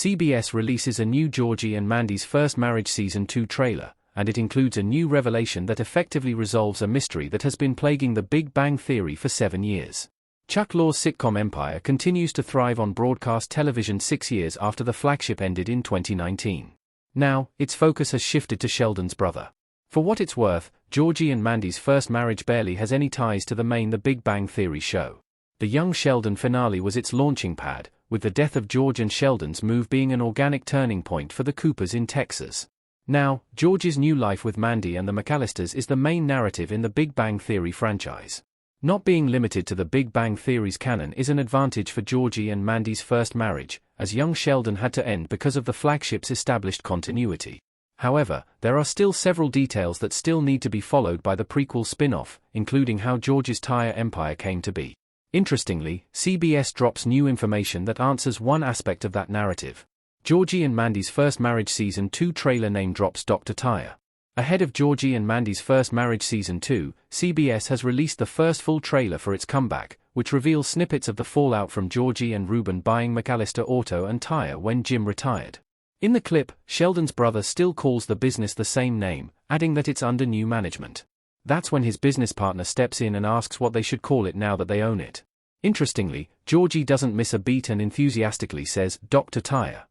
CBS releases a new Georgie and Mandy's First Marriage Season 2 trailer, and it includes a new revelation that effectively resolves a mystery that has been plaguing The Big Bang Theory for 7 years. Chuck Lorre's sitcom empire continues to thrive on broadcast television 6 years after the flagship ended in 2019. Now, its focus has shifted to Sheldon's brother. For what it's worth, Georgie and Mandy's first marriage barely has any ties to the main The Big Bang Theory show. The Young Sheldon finale was its launching pad, with the death of George and Sheldon's move being an organic turning point for the Coopers in Texas. Now, George's new life with Mandy and the McAllisters is the main narrative in the Big Bang Theory franchise. Not being limited to the Big Bang Theory's canon is an advantage for Georgie and Mandy's first marriage, as young Sheldon had to end because of the flagship's established continuity. However, there are still several details that still need to be followed by the prequel spin-off, including how George's tire empire came to be. Interestingly, CBS drops new information that answers one aspect of that narrative. Georgie and Mandy's First Marriage Season 2 trailer name drops Dr. Tire. Ahead of Georgie and Mandy's First Marriage Season 2, CBS has released the first full trailer for its comeback, which reveals snippets of the fallout from Georgie and Ruben buying McAllister Auto and Tire when Jim retired. In the clip, Sheldon's brother still calls the business the same name, adding that it's under new management. That's when his business partner steps in and asks what they should call it now that they own it. Interestingly, Georgie doesn't miss a beat and enthusiastically says, Dr. Tire.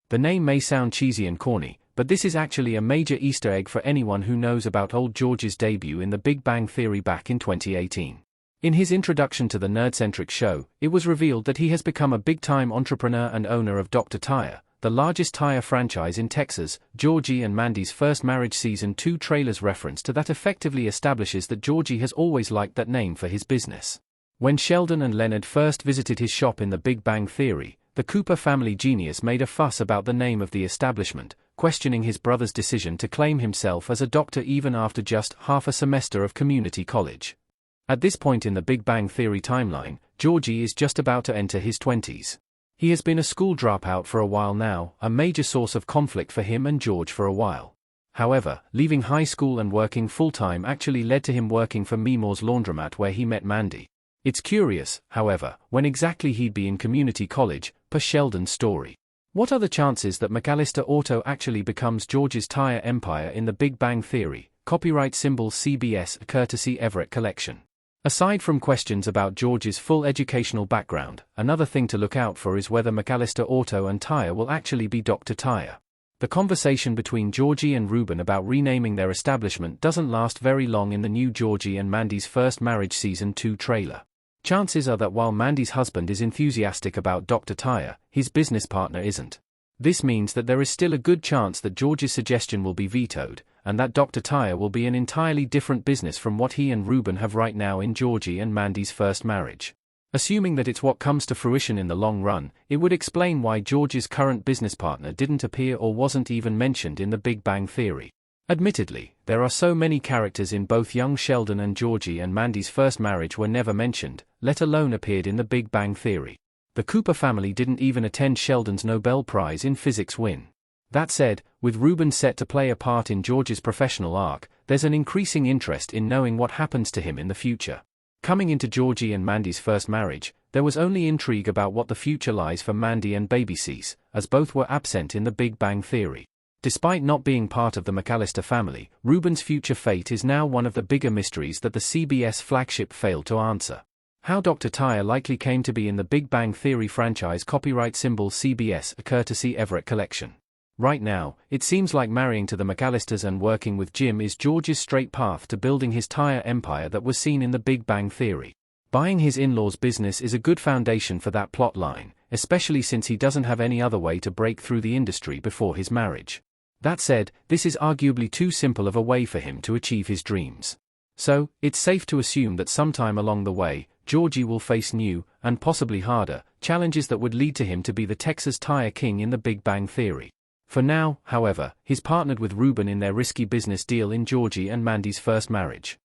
The name may sound cheesy and corny, but this is actually a major Easter egg for anyone who knows about old George's debut in The Big Bang Theory back in 2018. In his introduction to the nerd-centric show, it was revealed that he has become a big-time entrepreneur and owner of Dr. Tire, the largest tire franchise in Texas. Georgie and Mandy's First Marriage Season 2 trailer's reference to that effectively establishes that Georgie has always liked that name for his business. When Sheldon and Leonard first visited his shop in The Big Bang Theory, the Cooper family genius made a fuss about the name of the establishment, questioning his brother's decision to claim himself as a doctor even after just half a semester of community college. At this point in the Big Bang Theory timeline, Georgie is just about to enter his 20s. He has been a school dropout for a while now, a major source of conflict for him and George for a while. However, leaving high school and working full-time actually led to him working for Meemaw's laundromat where he met Mandy. It's curious, however, when exactly he'd be in community college, per Sheldon's story. What are the chances that McAllister Auto actually becomes George's tire empire in The Big Bang Theory? Copyright symbol CBS, courtesy Everett Collection. Aside from questions about George's full educational background, another thing to look out for is whether McAllister Auto and Tire will actually be Dr. Tire. The conversation between Georgie and Ruben about renaming their establishment doesn't last very long in the new Georgie and Mandy's First Marriage Season 2 trailer. Chances are that while Mandy's husband is enthusiastic about Dr. Tire, his business partner isn't. This means that there is still a good chance that George's suggestion will be vetoed, and that Dr. Tire will be an entirely different business from what he and Ruben have right now in Georgie and Mandy's first marriage. Assuming that it's what comes to fruition in the long run, it would explain why George's current business partner didn't appear or wasn't even mentioned in The Big Bang Theory. Admittedly, there are so many characters in both young Sheldon and Georgie and Mandy's first marriage were never mentioned, let alone appeared in The Big Bang Theory. The Cooper family didn't even attend Sheldon's Nobel Prize in Physics win. That said, with Ruben set to play a part in George's professional arc, there's an increasing interest in knowing what happens to him in the future. Coming into Georgie and Mandy's first marriage, there was only intrigue about what the future lies for Mandy and Baby Cease, as both were absent in The Big Bang Theory. Despite not being part of the McAllister family, Ruben's future fate is now one of the bigger mysteries that the CBS flagship failed to answer. How Dr. Tire likely came to be in the Big Bang Theory franchise. Copyright symbol CBS, courtesy Everett Collection. Right now, it seems like marrying to the McAllisters and working with Jim is George's straight path to building his tire empire that was seen in the Big Bang Theory. Buying his in-laws' business is a good foundation for that plot line, especially since he doesn't have any other way to break through the industry before his marriage. That said, this is arguably too simple of a way for him to achieve his dreams. So, it's safe to assume that sometime along the way, Georgie will face new, and possibly harder, challenges that would lead to him to be the Texas tire king in the Big Bang Theory. For now, however, he's partnered with Ruben in their risky business deal in Georgie and Mandy's first marriage.